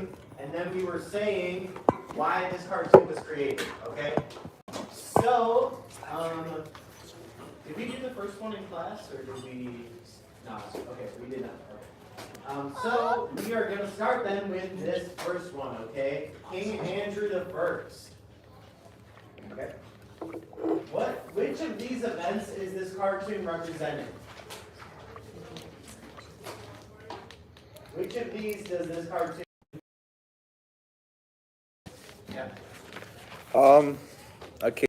and then we were saying why this cartoon was created, okay? So, did we do the first one in class, or did we not? Okay, we did not. Okay. So, we are going to start then with this first one, okay? King Andrew the First. Okay? Which of these events is this cartoon representing? Which of these does this cartoon? Yeah. Okay.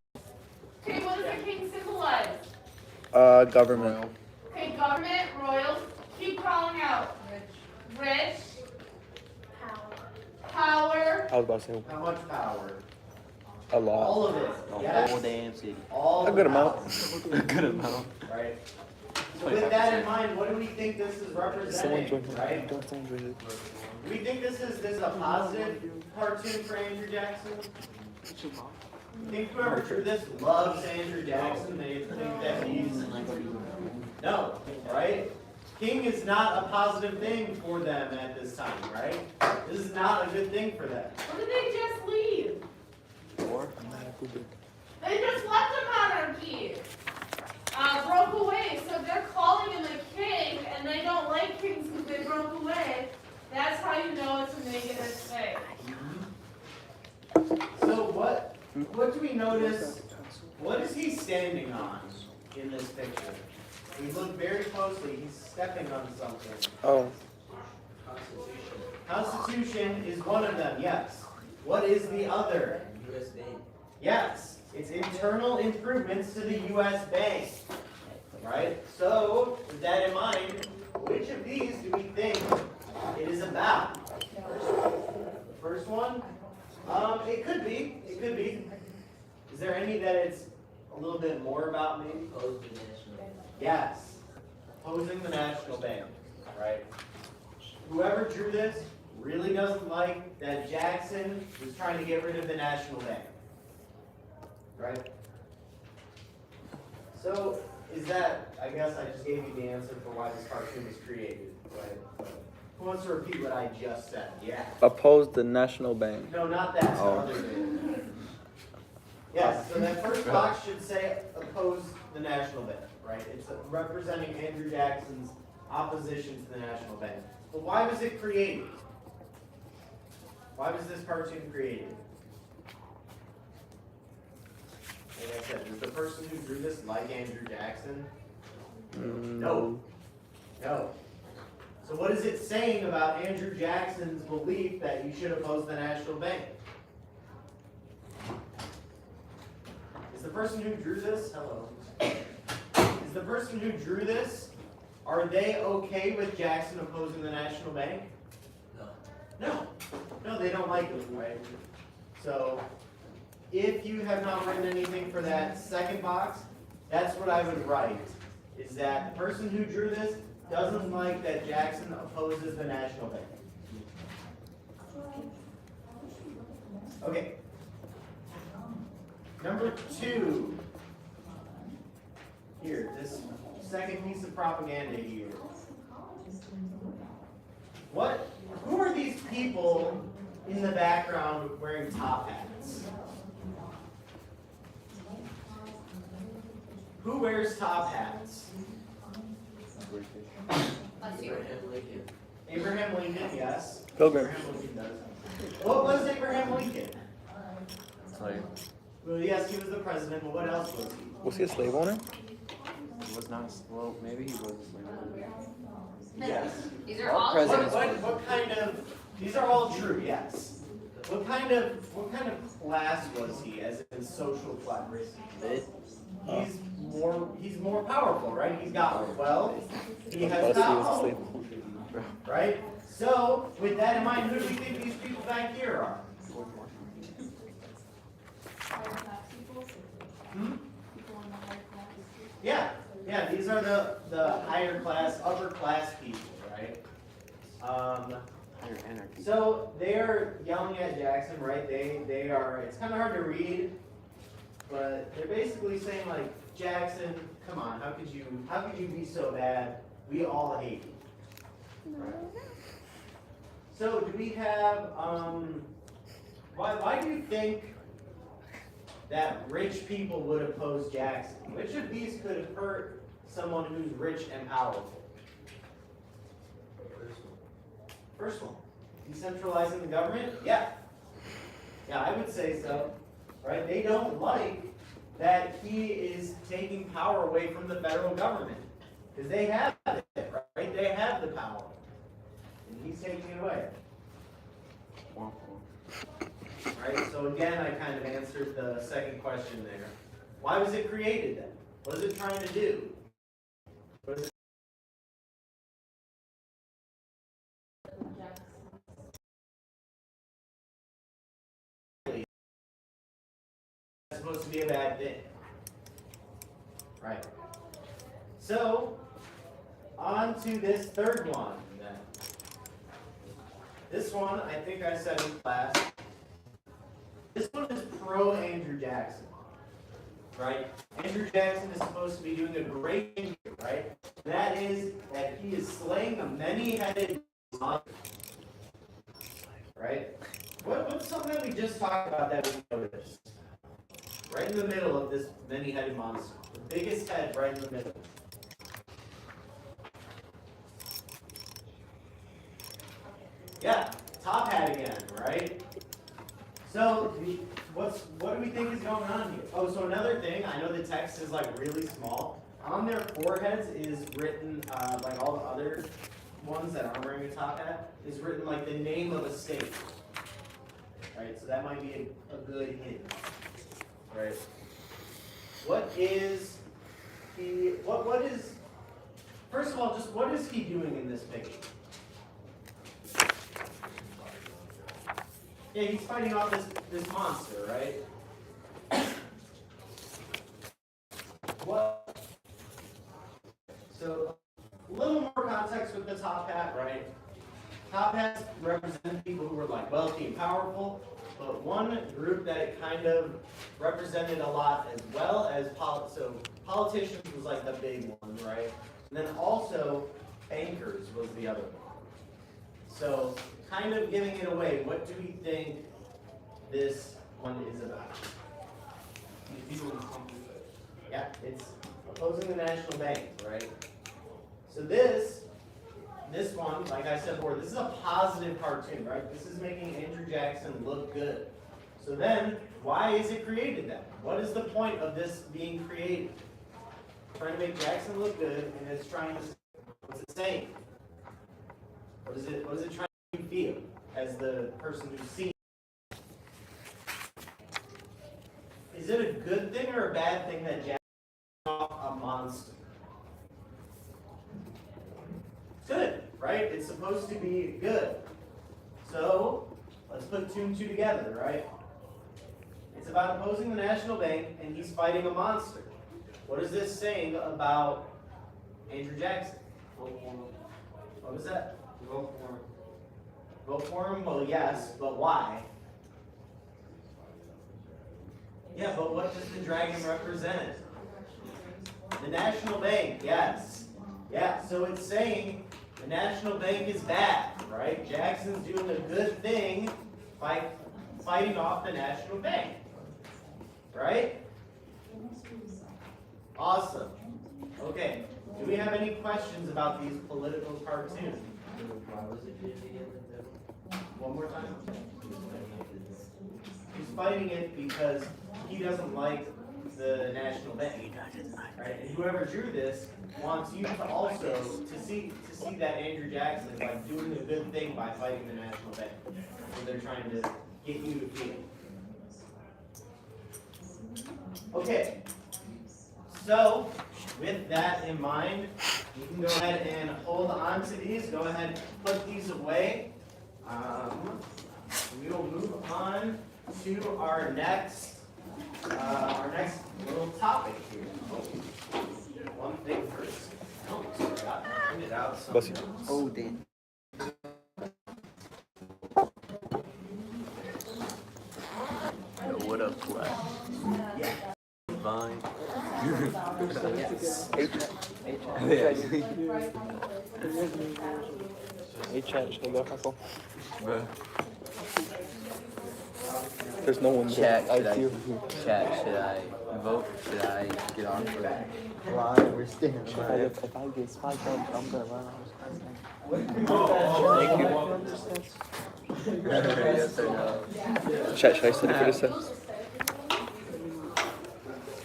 Okay, what does the king symbolize? Government. Okay, government, royals. Keep calling out. Rich. Power. I was about to say How much power? a lot. All of it. The Yes. whole damn city. All A of good the amount. power. A good amount. Right. So with that in mind, what do we think this is Someone representing? join him. Right? Someone join him. Do we think this is a positive cartoon for Andrew Jackson? You think whoever drew this loves Andrew Jackson? They think that he's no, right? King is not a positive thing for them at this time, right? This is not a good thing for them. Or did they just leave? Or They just left the monarchy. Broke away. So they're calling him a king, and they don't like kings because they broke away. That's how you know it's a negative thing. So what do we notice? What is he standing on in this picture? We look very closely. He's stepping on something. Oh, Constitution is one of them, yes. What is the other? US Bank. Yes, it's internal improvements to the U.S. Bank. Right? So, with that in mind, which of these do we think it is about? First one? It could be. It could be. Is there any that it's a little bit more about maybe? Opposed to national bank. Yes. Opposing the National Bank. Right? Whoever drew this really doesn't like that Jackson was trying to get rid of the National Bank. Right? So, is that, I guess I just gave you the answer for why this cartoon was created, right? Who wants to repeat what I just said? Yeah. oppose the National Bank. No, not that, Oh. other bit. Yes, so that first box should say oppose the National Bank, right? It's representing Andrew Jackson's opposition to the National Bank. But why was it created? Why was this cartoon created? Like I said, is the person who drew this like Andrew Jackson? No. No. So what is it saying about Andrew Jackson's belief that you should oppose the National Bank? Is the person who drew this, hello, is the person who drew this, are they okay with Jackson opposing the National Bank? No. No. No, they don't like it, right? So, if you have not written anything for that second box, that's what I would write. Is that the person who drew this doesn't like that Jackson opposes the National Bank. Okay. Number 2. Here, this second piece of propaganda here. Who are these people in the background wearing top hats? Who wears top hats? Abraham Lincoln. Abraham Lincoln, yes. Pilgrim. Abraham Lincoln does. What was Abraham Lincoln? Slave. Well, yes, he was the president, but what else was he? Was he a slave owner? He was not. Well, maybe he was a slave. Yes. These are All all presidents- What kind of? These are all true. Yes. What kind of class was he, as in social class? Mid. He's more powerful, right? He's got wealth. He I has thought he was a power, slave owner. right? So, with that in mind, who do we think these people back here are? Hmm? Yeah, these are the higher class, upper class people, right? Higher anarchy. So they're yelling at Jackson, right? They are. It's kind of hard to read, but they're basically saying like, Jackson, come on, how could you be so bad? We all hate you. Right? So do we have, why do you think that rich people would oppose Jackson? Which of these could hurt someone who's rich and powerful? First one. Decentralizing the government? Yeah. Yeah, I would say so. Right? They don't like that he is taking power away from the federal government. Because they have it, right? They have the power. And he's taking it away. Right? So again, I kind of answered the second question there. Why was it created then? What is it trying to do? What is it? It's supposed to be a bad thing. Right. So, on to this third one then. This one, I think I said in class. This one is pro Andrew Jackson. Right? Andrew Jackson is supposed to be doing a great thing here, right? That is that he is slaying a many-headed monster. Right? What's something that we just talked about that we noticed? Right in the middle of this many-headed monster. The biggest head right in the middle. Yeah, top hat again, right? So, what do we think is going on here? Oh, so another thing, I know the text is like really small. On their foreheads is written, like all the other ones that aren't wearing a top hat, is written like the name of a state. Right, so that might be a good hint. Right. What is he, what is, first of all, just what is he doing in this picture? Yeah, he's fighting off this monster, right? What? So, a little more context with the top hat, right? Top hats represent people who were like wealthy and powerful, but one group that it kind of represented a lot as well as politicians was like the big one, right? And then also bankers was the other one. So, kind of giving it away, what do we think this one is about? Yeah, it's opposing the national bank, right? So this one, like I said before, this is a positive cartoon, right? This is making Andrew Jackson look good. So then, why is it created then? What is the point of this being created? Trying to make Jackson look good, and it's trying to, what's it saying? What is it trying to feel as the person who's seen? Is it a good thing or a bad thing that Jackson is off a monster? Good, right? It's supposed to be good. So, let's put two and two together, right? It's about opposing the national bank, and he's fighting a monster. What is this saying about Andrew Jackson? What was that? Vote for him. Vote for him? Well, yes, but why? Yeah, but what does the dragon represent? The national bank, yes. Yeah, so it's saying the national bank is bad, right? Jackson's doing a good thing by fighting off the national bank, right? Awesome. Okay, do we have any questions about these political cartoons? One more time. He's fighting it because he doesn't like the national bank, right? And whoever drew this wants you to also to see that Andrew Jackson is like doing a good thing by fighting the national bank. So they're trying to get you to feel. Okay. So with that in mind, you can go ahead and hold on to these. Go ahead and put these away. We will move on to our next little topic here. Oh, one thing first. Oh, forgot to print it out somewhere. Oh, Dan. Yo, what up, class? Yeah. Fine. Yes. Yes. Hey, chat, should I go hustle? Bro. There's no one Chat, there. should I, hear chat, should I vote? Should I get on for it? Why we're standing If by I, it. if I get spiked up, I'm gonna run out. Yes or no? Chat, should I study for this test?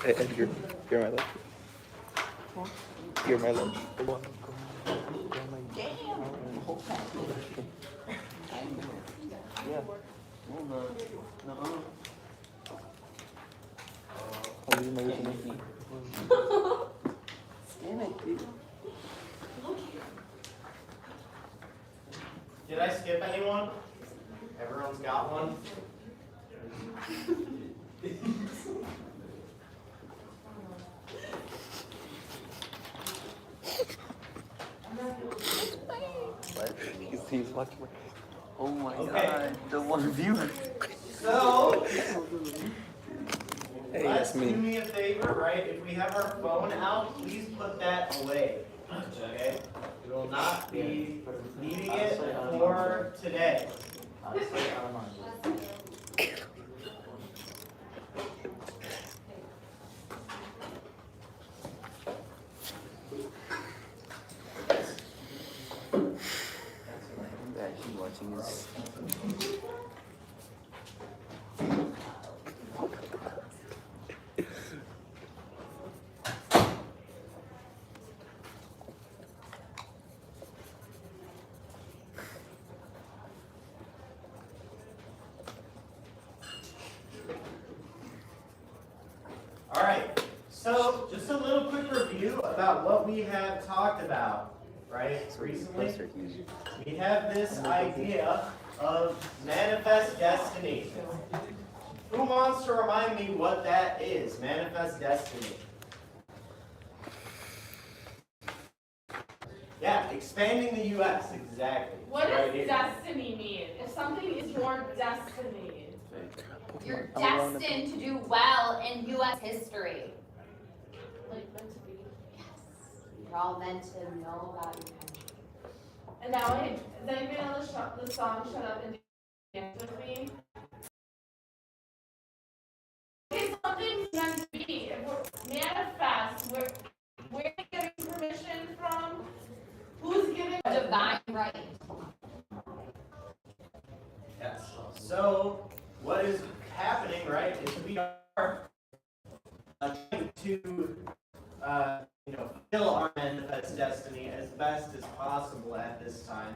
Hey, Edgar, you're my left. You're my left. Yeah. I'll leave my username. Damn it, dude. Did I skip anyone? Everyone's got one? He's watching. Oh my Okay. god, the one viewer. So, Hey, let's that's do me. me a favor, right? If we have our phone out, please put that away. Okay? We will not be needing it for today. I'm actually watching this. All right. So, just a little quick review about what we have talked about, right? Recently. We have this idea of manifest destiny. Who wants to remind me what that is? Manifest destiny. Yeah, expanding the U.S. Exactly. What Right does here. destiny mean? If something is your destiny. You're destined to do well in U.S. history. Like meant to be. Yes. You're all meant to know about your country. And now, wait, does anybody know the song Shut Up and Dance With Me? If something's meant to be, if we're manifest, where are you getting permission from? Who's giving Divine right. Yes. So, what is happening, right, is we are trying to, fulfill our manifest destiny as best as possible at this time.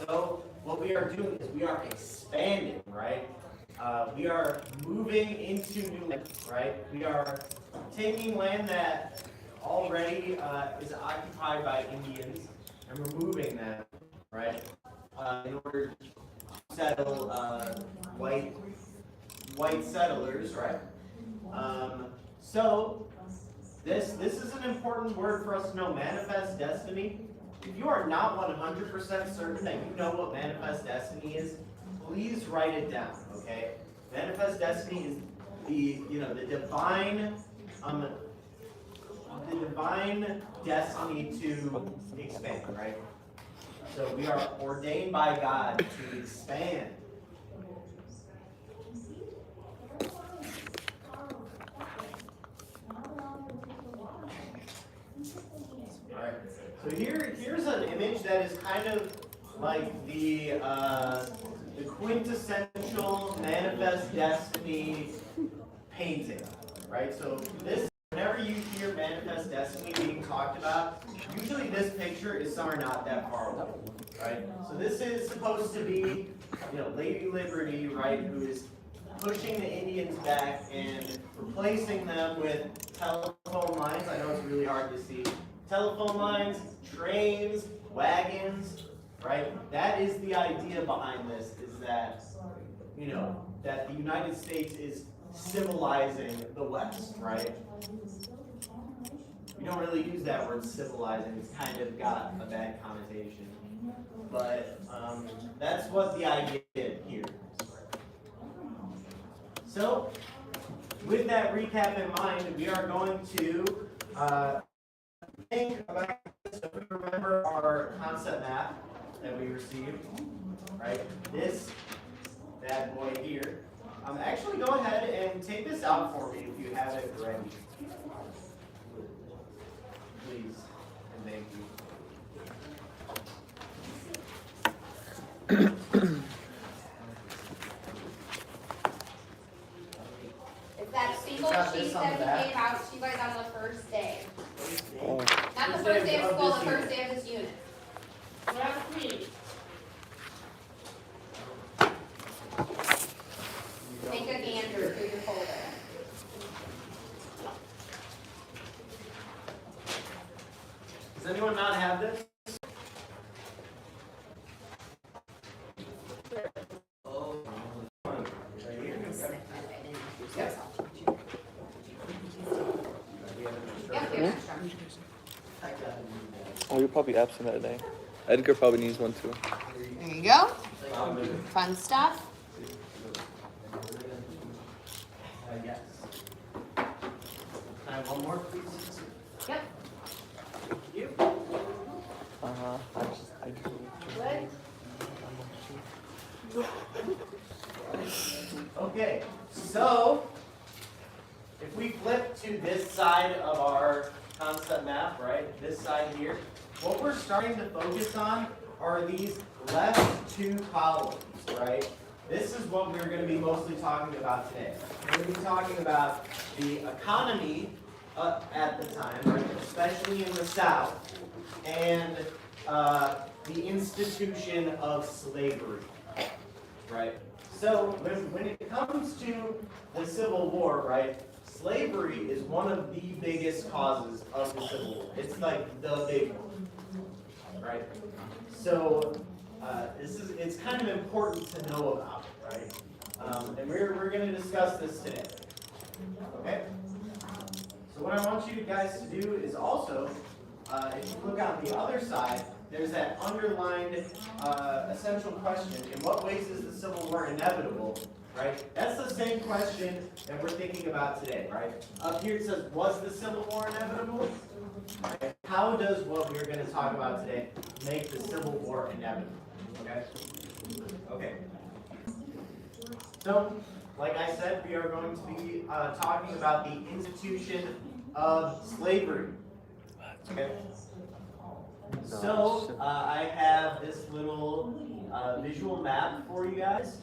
So, what we are doing is we are expanding, right? We are moving into new land, right? We are taking land that already is occupied by Indians, and we're moving them, right? In order to settle white settlers, right? So this is an important word for us to know. Manifest destiny. If you are not 100% certain that you know what manifest destiny is, please write it down. Okay? Manifest destiny is the divine destiny to expand, right? So we are ordained by God to expand. Alright. So here's an image that is kind of like the quintessential manifest destiny painting. Right? So whenever you hear manifest destiny being talked about, usually this picture is somewhere not that far away, right? So this is supposed to be, Lady Liberty, right, who is pushing the Indians back and replacing them with telephone lines. I know it's really hard to see. Telephone lines, trains, wagons, right? That is the idea behind this, is that, that the United States is civilizing the West, right? We don't really use that word civilizing. It's kind of got a bad connotation. But that's what the idea here is. So, with that recap in mind, we are going to think about this. So we remember our concept map that we received, right? This bad boy here. Actually, go ahead and take this out for me if you have it ready. Please, and thank you. It's that single Got this sheet on that the we back. gave out to you guys on the first day. Oh. Not the first day of school, the first day of this unit. That's me. Take a gander through your folder. Does anyone not have this? Right here. Yep, here's instructions. Oh, you're probably absent that day. Edgar probably needs one too. There you go. Fun stuff. Yes. Can I have one more, please? Yep. Thank you. Uh-huh. I just Okay, so if we flip to this side of our concept map, right, this side here, what we're starting to focus on are these left two columns, right? This is what we're going to be mostly talking about today. We're going to be talking about the economy at the time, right, especially in the South, and the institution of slavery, right? So when it comes to the Civil War, right, slavery is one of the biggest causes of the Civil War. It's like the big one, right? So it's kind of important to know about it, right? And we're going to discuss this today. Okay. So what I want you guys to do is also, if you look on the other side, there's that underlined essential question: in what ways is the Civil War inevitable? Right? That's the same question that we're thinking about today, right? Up here it says, was the Civil War inevitable? Right? How does what we're going to talk about today make the Civil War inevitable? Okay? Okay. So, like I said, we are going to be talking about the institution of slavery. Okay? So, I have this little visual map for you guys.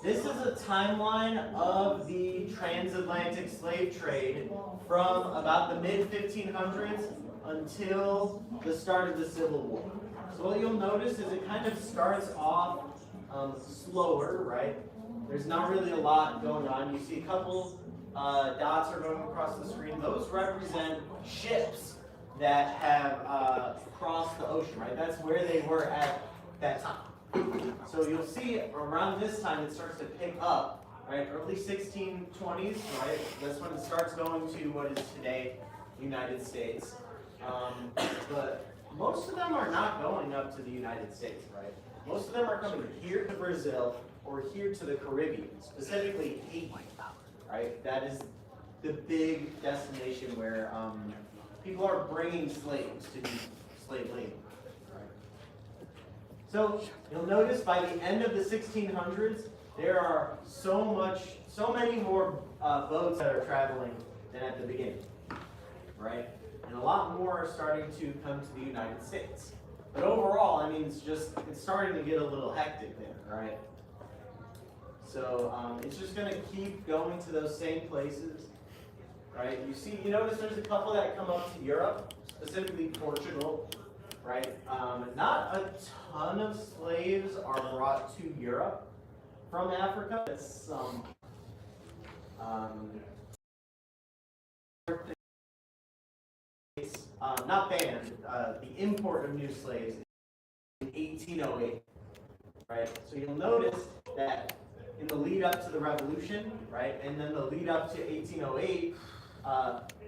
This is a timeline of the transatlantic slave trade from about the mid-1500s until the start of the Civil War. So what you'll notice is it kind of starts off slower, right? There's not really a lot going on. You see a couple dots are going across the screen. Those represent ships that have crossed the ocean, right? That's where they were at that time. So you'll see around this time it starts to pick up, right? Early 1620s, right? That's when it starts going to what is today United States. But most of them are not going up to the United States, right? Most of them are coming here to Brazil or here to the Caribbean, specifically Haiti, right? That is the big destination where people are bringing slaves to do slave labor. So you'll notice by the end of the 1600s, there are so many more boats that are traveling than at the beginning, right? And a lot more are starting to come to the United States. But overall, I mean, it's starting to get a little hectic there, right? So it's just going to keep going to those same places, right? You notice there's a couple that come up to Europe, specifically Portugal. Right? Not a ton of slaves are brought to Europe from Africa. It's not banned. The import of new slaves in 1808. Right? So you'll notice that in the lead up to the Revolution, right, and then the lead up to 1808,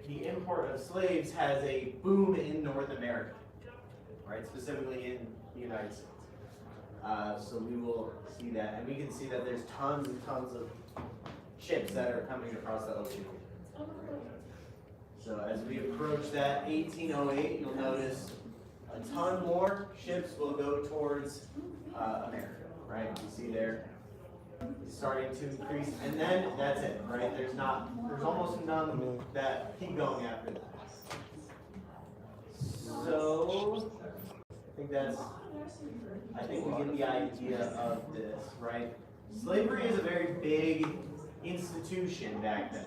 the import of slaves has a boom in North America. Right, specifically in the United States. So we will see that, and we can see that there's tons and tons of ships that are coming across the ocean. So as we approach that 1808, you'll notice a ton more ships will go towards America, right? You see there, it's starting to increase, and then that's it, right? There's almost none that keep going after that. So, I think we get the idea of this, right? Slavery is a very big institution back then.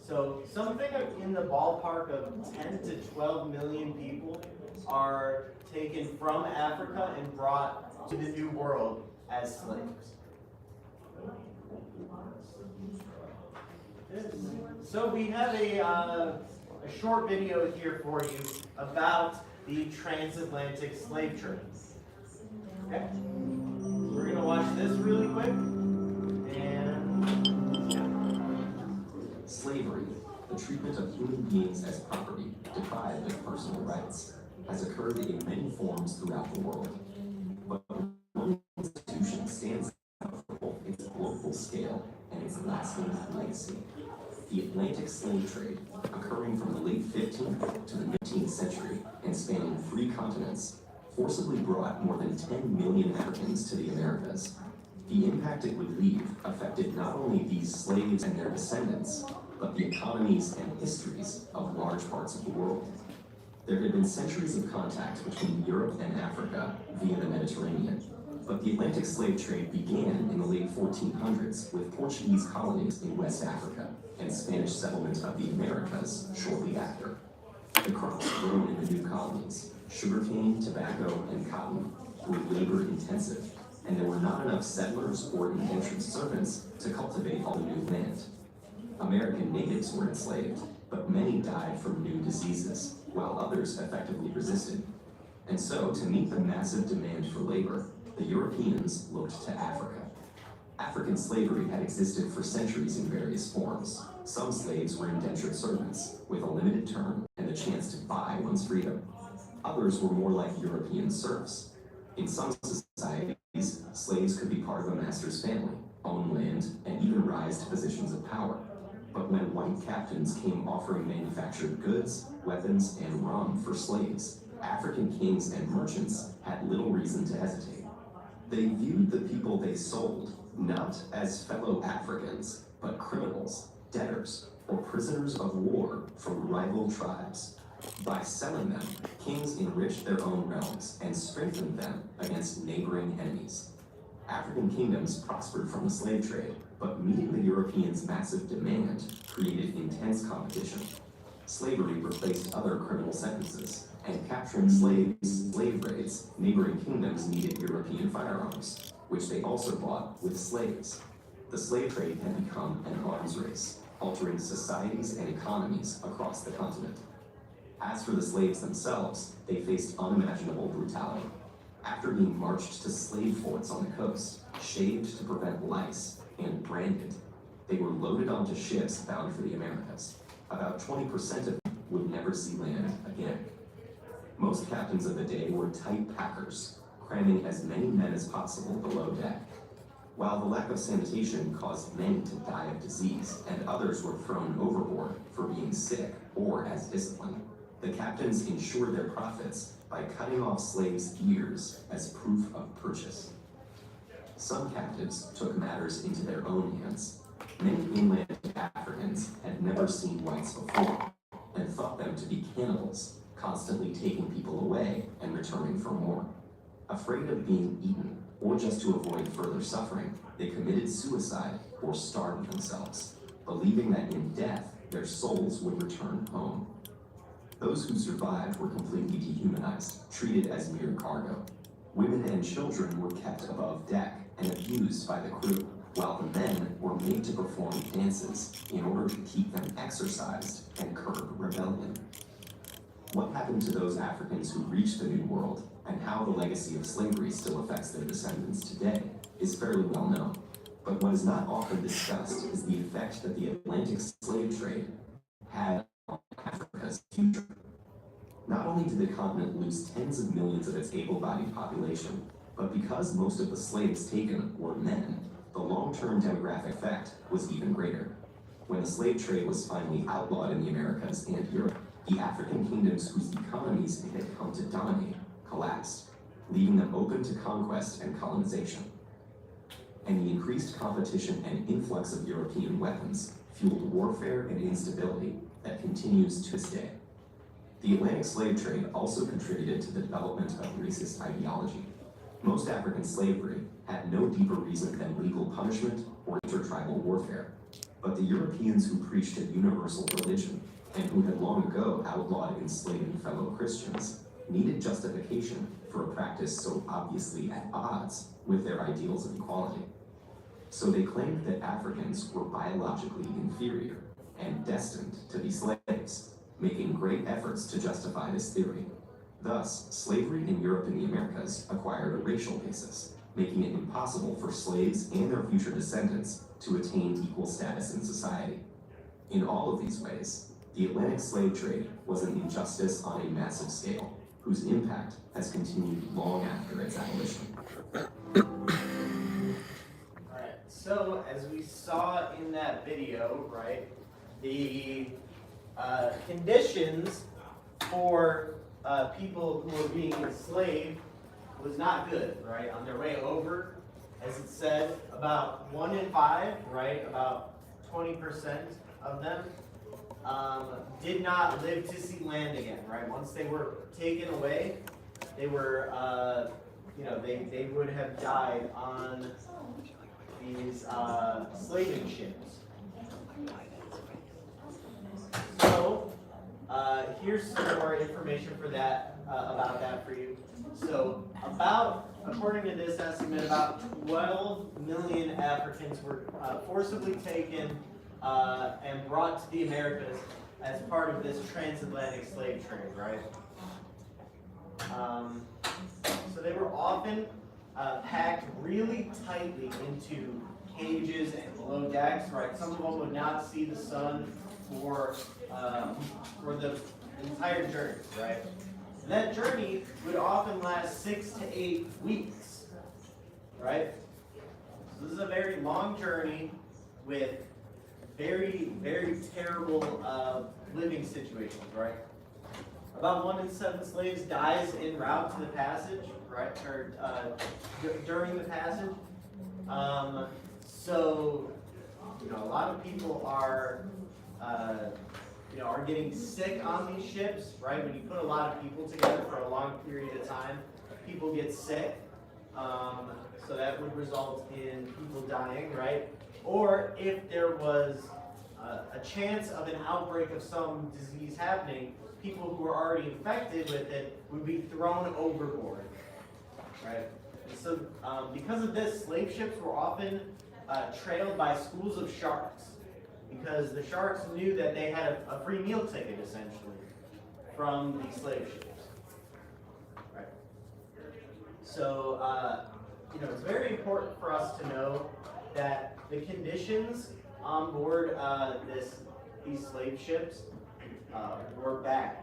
So something in the ballpark of 10 to 12 million people are taken from Africa and brought to the New World as slaves. So we have a short video here for you about the transatlantic slave trade. Okay? We're going to watch this really quick. And yeah. Slavery, the treatment of human beings as property, deprived of personal rights, has occurred in many forms throughout the world. But one institution stands out for both its global scale and its lasting legacy. The Atlantic slave trade, occurring from the late 15th to the 19th century and spanning 3 continents, forcibly brought more than 10 million Africans to the Americas. The impact it would leave affected not only these slaves and their descendants, but the economies and histories of large parts of the world. There had been centuries of contact between Europe and Africa via the Mediterranean, but the Atlantic slave trade began in the late 1400s with Portuguese colonies in West Africa and Spanish settlement of the Americas shortly after. The crops grown in the new colonies, sugarcane, tobacco, and cotton, were labor-intensive, and there were not enough settlers or indentured servants to cultivate all the new land. American natives were enslaved, but many died from new diseases, while others effectively resisted. And so, to meet the massive demand for labor, the Europeans looked to Africa. African slavery had existed for centuries in various forms. Some slaves were indentured servants, with a limited term and the chance to buy one's freedom. Others were more like European serfs. In some societies, slaves could be part of a master's family, own land, and even rise to positions of power. But when white captains came offering manufactured goods, weapons, and rum for slaves, African kings and merchants had little reason to hesitate. They viewed the people they sold not as fellow Africans, but criminals, debtors, or prisoners of war from rival tribes. By selling them, kings enriched their own realms and strengthened them against neighboring enemies. African kingdoms prospered from the slave trade, but meeting the Europeans' massive demand created intense competition. Slavery replaced other criminal sentences, and capturing slave raids, neighboring kingdoms needed European firearms, which they also bought with slaves. The slave trade had become an arms race, altering societies and economies across the continent. As for the slaves themselves, they faced unimaginable brutality. After being marched to slave forts on the coast, shaved to prevent lice, and branded, they were loaded onto ships bound for the Americas. About 20% of them would never see land again. Most captains of the day were tight packers, cramming as many men as possible below deck. While the lack of sanitation caused many to die of disease, and others were thrown overboard for being sick or as discipline, the captains ensured their profits by cutting off slaves' ears as proof of purchase. Some captives took matters into their own hands. Many inland Africans had never seen whites before and thought them to be cannibals, constantly taking people away and returning for more. Afraid of being eaten, or just to avoid further suffering, they committed suicide or starved themselves, believing that in death, their souls would return home. Those who survived were completely dehumanized, treated as mere cargo. Women and children were kept above deck and abused by the crew, while the men were made to perform dances in order to keep them exercised and curb rebellion. What happened to those Africans who reached the New World, and how the legacy of slavery still affects their descendants today, is fairly well known. But what is not often discussed is the effect that the Atlantic slave trade had on Africa's future. Not only did the continent lose tens of millions of its able-bodied population, but because most of the slaves taken were men, the long-term demographic effect was even greater. When the slave trade was finally outlawed in the Americas and Europe, The African kingdoms whose economies it had come to dominate collapsed, leaving them open to conquest and colonization. And the increased competition and influx of European weapons fueled warfare and instability that continues to this day. The Atlantic slave trade also contributed to the development of racist ideology. Most African slavery had no deeper reason than legal punishment or intertribal warfare. But the Europeans who preached a universal religion and who had long ago outlawed enslaving fellow Christians needed justification for a practice so obviously at odds with their ideals of equality. So they claimed that Africans were biologically inferior and destined to be slaves, making great efforts to justify this theory. Thus, slavery in Europe and the Americas acquired a racial basis, making it impossible for slaves and their future descendants to attain equal status in society. In all of these ways, the Atlantic slave trade was an injustice on a massive scale, whose impact has continued long after its abolition. Alright, so as we saw in that video, right, the conditions for people who were being enslaved was not good, right? On their way over, as it said, about 1 in 5, right, about 20% of them did not live to see land again, right? Once they were taken away, they were, they would have died on these slaving ships. So, here's some more information for that, about that for you. So, according to this estimate, about 12 million Africans were forcibly taken and brought to the Americas as part of this transatlantic slave trade, right? So they were often packed really tightly into cages and below decks, right? Some of them would not see the sun for the entire journey, right? And that journey would often last 6 to 8 weeks, right? So this is a very long journey with very, very terrible living situations, right? About 1 in 7 slaves dies en route to the passage, right? Or during the passage. So, a lot of people are getting sick on these ships, right? When you put a lot of people together for a long period of time, people get sick. So that would result in people dying, right? Or if there was a chance of an outbreak of some disease happening, people who were already infected with it would be thrown overboard, right? And so because of this, slave ships were often trailed by schools of sharks, because the sharks knew that they had a free meal ticket, essentially, from these slave ships, right? So, it's very important for us to know that the conditions on board these slave ships were bad.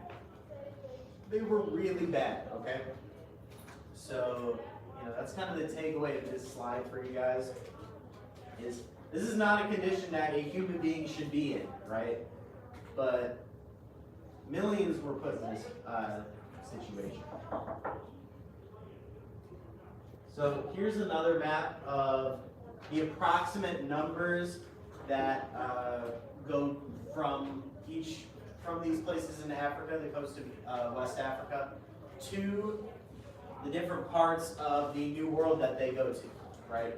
They were really bad, okay? So, that's kind of the takeaway of this slide for you guys, is this is not a condition that a human being should be in, right? But millions were put in this situation. So here's another map of the approximate numbers that go from these places in Africa, the coast of West Africa, to the different parts of the New World that they go to, right?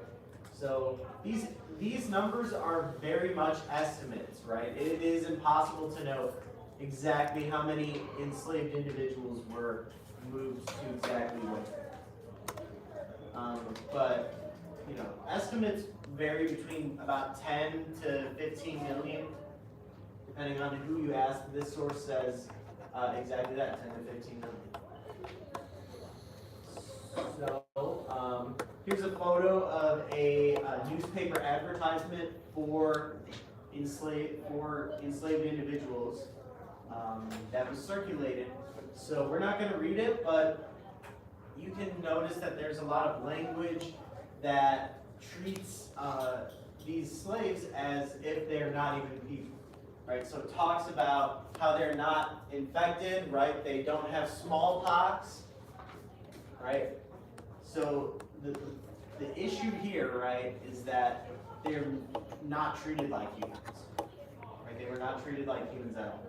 So these numbers are very much estimates, right? It is impossible to know exactly how many enslaved individuals were moved to exactly where. But estimates vary between about 10 to 15 million, depending on who you ask. This source says exactly that, 10 to 15 million. So here's a photo of a newspaper advertisement for enslaved individuals that was circulated. So we're not going to read it, but you can notice that there's a lot of language that treats these slaves as if they're not even people, right? So it talks about how they're not infected, right? They don't have smallpox, right? So the issue here, right, is that they're not treated like humans, right? They were not treated like humans at all.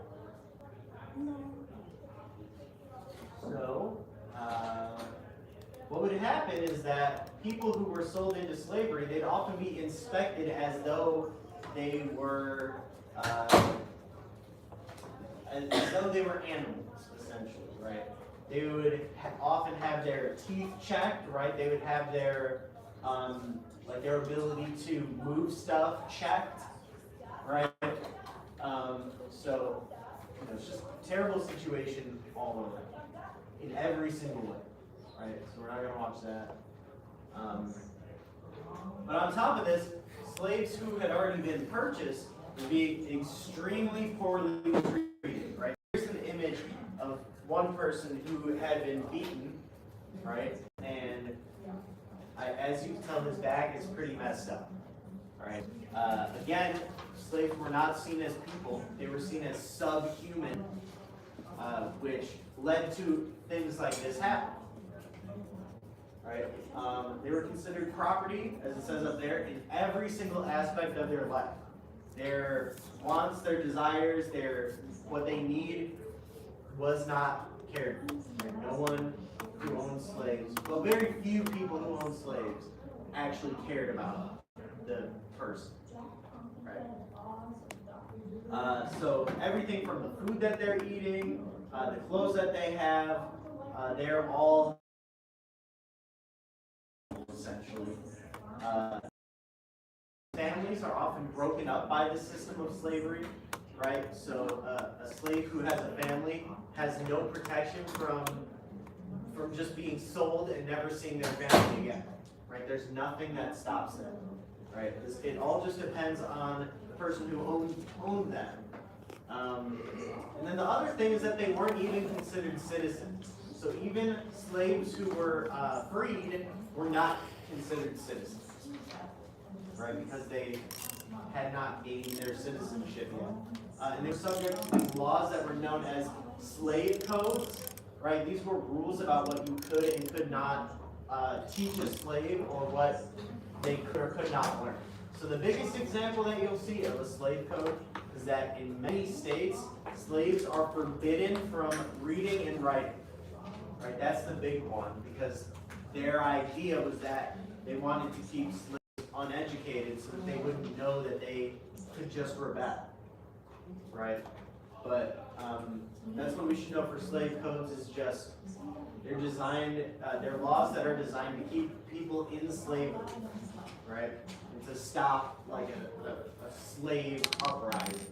So, what would happen is that people who were sold into slavery, they'd often be inspected as though they were, as though they were animals, essentially, right? They would often have their teeth checked, right? They would have their, like their ability to move stuff checked, right? So, you know, it's just a terrible situation all over, in every single way, right? So we're not going to watch that. But on top of this, slaves who had already been purchased would be extremely poorly treated, right? Here's an image of one person who had been beaten, right? And as you can tell, his back is pretty messed up, right? Again, slaves were not seen as people. They were seen as subhuman, which led to things like this happening. Right? They were considered property, as it says up there, in every single aspect of their life. Their wants, their desires, what they need was not cared for. No one who owned slaves, well, very few people who owned slaves actually cared about the person. Right? So everything from the food that they're eating, the clothes that they have, they're all essentially. Families are often broken up by the system of slavery, right? So a slave who has a family has no protection from just being sold and never seeing their family again, right? There's nothing that stops them, right? It all just depends on the person who owned them. And then the other thing is that they weren't even considered citizens. So even slaves who were freed were not considered citizens, right? Because they had not gained their citizenship yet. And they were subject to these laws that were known as slave codes, right? These were rules about what you could and could not teach a slave or what they could or could not learn. So the biggest example that you'll see of a slave code is that in many states, slaves are forbidden from reading and writing. Right? That's the big one, because their idea was that they wanted to keep slaves uneducated so that they wouldn't know that they could just rebel. Right? But that's what we should know for slave codes is just they're designed, they're laws that are designed to keep people in slavery. Right? And to stop like a slave uprising.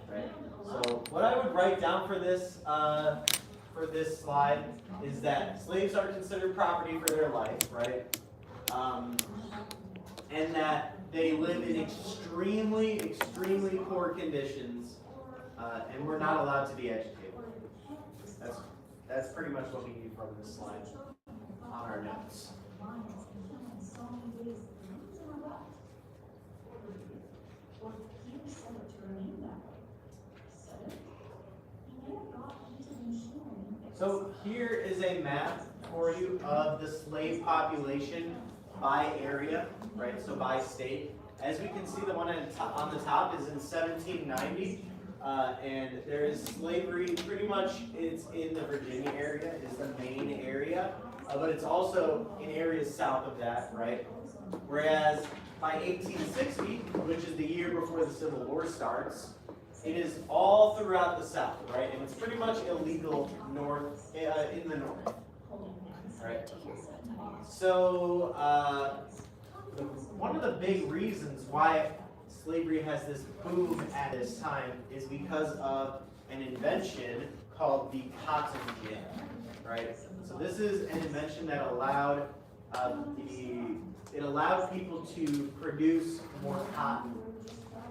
Right? So what I would write down for this slide is that slaves are considered property for their life, right? And that they live in extremely, extremely poor conditions, and we're not allowed to be educated. That's pretty much what we need from this slide on our notes. So here is a map for you of the slave population by area, right? So by state. As we can see, the one on the top is in 1790, and there is slavery. Pretty much, it's in the Virginia area is the main area, but it's also in areas south of that, right? Whereas by 1860, which is the year before the Civil War starts, it is all throughout the South, right? And it's pretty much illegal in the north, right? So one of the big reasons why slavery has this boom at this time is because of an invention called the cotton gin, right? So this is an invention that allowed people to produce more cotton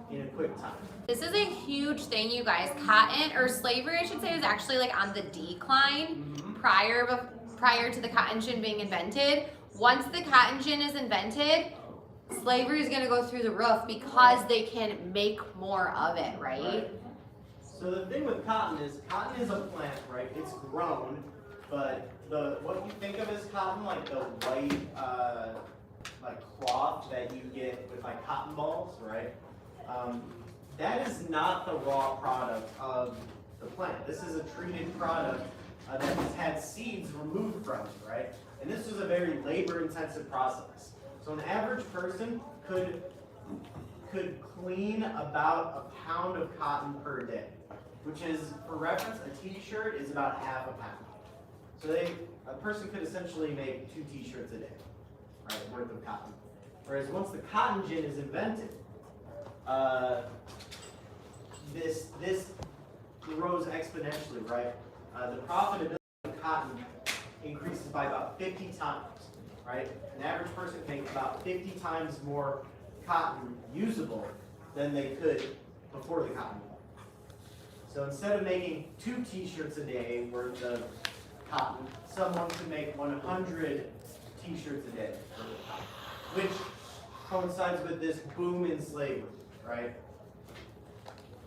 in a quick time. This is a huge thing, you guys. Cotton, or slavery, I should say, was actually like on the decline prior to the cotton gin being invented. Once the cotton gin is invented, slavery is gonna go through the roof because they can make more of it, right? So the thing with cotton is a plant, right? It's grown, but what you think of as cotton, like the white like cloth that you get with like cotton balls, right? That is not the raw product of the plant. This is a treated product that has had seeds removed from it, right? And this is a very labor-intensive process. So an average person could clean about a pound of cotton per day, which is, for reference, a t-shirt is about half a pound. So a person could essentially make 2 t-shirts a day, right, worth of cotton. Whereas once the cotton gin is invented, this grows exponentially, right? The profitability of cotton increases by about 50 times, right? An average person can make about 50 times more cotton usable than they could before the cotton ball. So instead of making 2 t-shirts a day worth of cotton, someone could make 100 t-shirts a day worth of cotton, which coincides with this boom in slavery, right?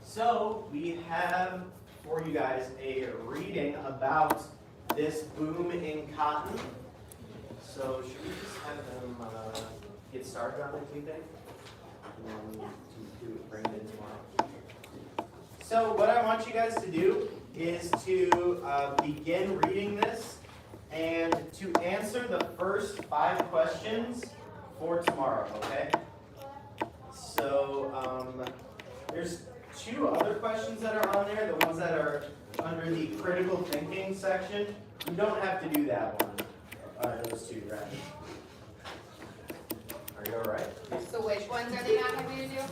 So we have for you guys a reading about this boom in cotton. So should we just have them get started on it, do you think? And then bring it in tomorrow. So what I want you guys to do is to begin reading this and to answer the first 5 questions for tomorrow, okay? So there's 2 other questions that are on there, the ones that are under the critical thinking section. You don't have to do that one, those 2, right? Are you alright? So which ones are they not having to do?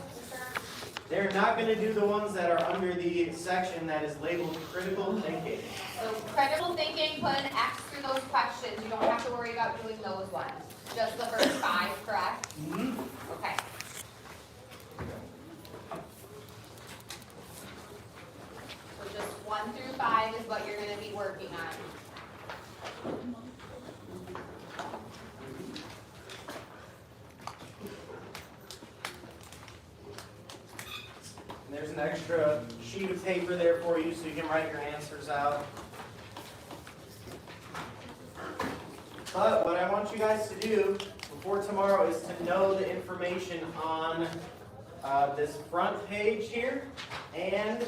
They're not going to do the ones that are under the section that is labeled critical thinking. So critical thinking, put an X through those questions. You don't have to worry about doing those ones. Just the first 5, correct? Mm-hmm. Okay. So just 1 through 5 is what you're going to be working on. And there's an extra sheet of paper there for you so you can write your answers out. But what I want you guys to do before tomorrow is to know the information on this front page here and